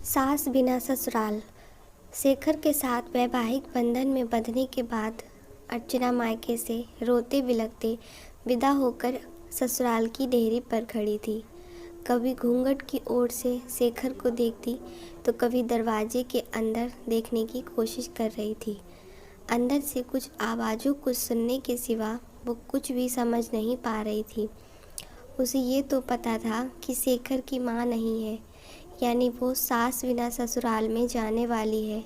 सास बिना ससुराल। शेखर के साथ वैवाहिक बंधन में बंधने के बाद अर्चना मायके से रोते बिलखते विदा होकर ससुराल की डेहरी पर खड़ी थी। कभी घूंघट की ओर से शेखर को देखती तो कभी दरवाजे के अंदर देखने की कोशिश कर रही थी। अंदर से कुछ आवाज़ों को सुनने के सिवा वो कुछ भी समझ नहीं पा रही थी। उसे ये तो पता था कि शेखर की माँ नहीं है, यानी वो सास बिना ससुराल में जाने वाली है।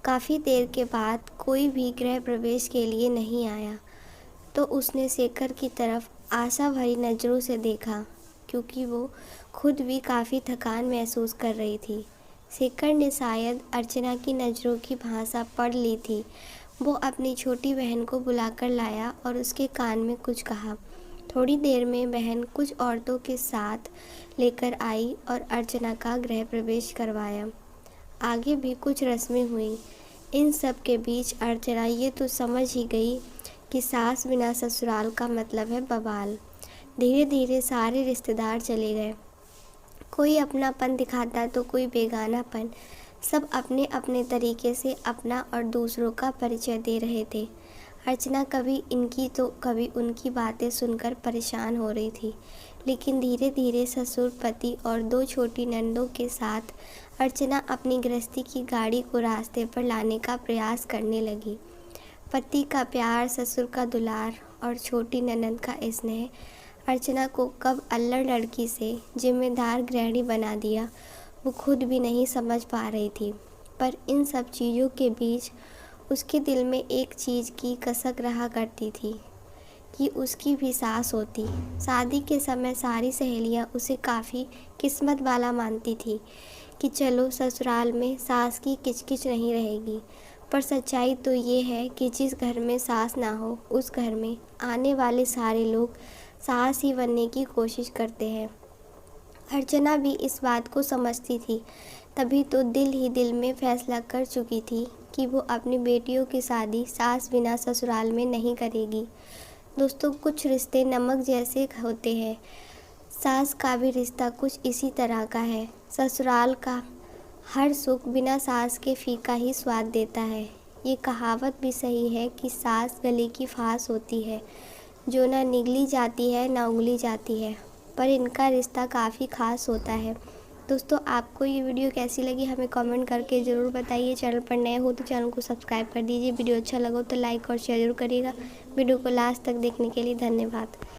काफ़ी देर के बाद कोई भी गृह प्रवेश के लिए नहीं आया तो उसने शेखर की तरफ आशा भरी नज़रों से देखा, क्योंकि वो खुद भी काफ़ी थकान महसूस कर रही थी। शेखर ने शायद अर्चना की नज़रों की भाषा पढ़ ली थी। वो अपनी छोटी बहन को बुलाकर लाया और उसके कान में कुछ कहा। थोड़ी देर में बहन कुछ औरतों के साथ लेकर आई और अर्चना का गृह प्रवेश करवाया। आगे भी कुछ रस्में हुई। इन सब के बीच अर्चना ये तो समझ ही गई कि सास बिना ससुराल का मतलब है बवाल। धीरे धीरे सारे रिश्तेदार चले गए। कोई अपनापन दिखाता तो कोई बेगानापन। सब अपने अपने तरीके से अपना और दूसरों का परिचय दे रहे थे। अर्चना कभी इनकी तो कभी उनकी बातें सुनकर परेशान हो रही थी, लेकिन धीरे धीरे ससुर, पति और 2 छोटी ननदों के साथ अर्चना अपनी गृहस्थी की गाड़ी को रास्ते पर लाने का प्रयास करने लगी। पति का प्यार, ससुर का दुलार और छोटी ननद का स्नेह अर्चना को कब अल्लड़ लड़की से जिम्मेदार गृहिणी बना दिया, वो खुद भी नहीं समझ पा रही थी। पर इन सब चीज़ों के बीच उसके दिल में एक चीज़ की कसक रहा करती थी कि उसकी भी सास होती। शादी के समय सारी सहेलियां उसे काफ़ी किस्मत वाला मानती थी कि चलो ससुराल में सास की किचकिच नहीं रहेगी। पर सच्चाई तो ये है कि जिस घर में सास ना हो, उस घर में आने वाले सारे लोग सास ही बनने की कोशिश करते हैं। अर्चना भी इस बात को समझती थी, तभी तो दिल ही दिल में फैसला कर चुकी थी कि वो अपनी बेटियों की शादी सास बिना ससुराल में नहीं करेगी। दोस्तों, कुछ रिश्ते नमक जैसे होते हैं। सास का भी रिश्ता कुछ इसी तरह का है। ससुराल का हर सुख बिना सास के फीका ही स्वाद देता है। ये कहावत भी सही है कि सास गले की फांस होती है, जो ना निगली जाती है ना उगली जाती है, पर इनका रिश्ता काफ़ी ख़ास होता है। दोस्तों, आपको ये वीडियो कैसी लगी हमें कमेंट करके ज़रूर बताइए। चैनल पर नए हो तो चैनल को सब्सक्राइब कर दीजिए। वीडियो अच्छा लगा तो लाइक और शेयर जरूर करिएगा। वीडियो को लास्ट तक देखने के लिए धन्यवाद।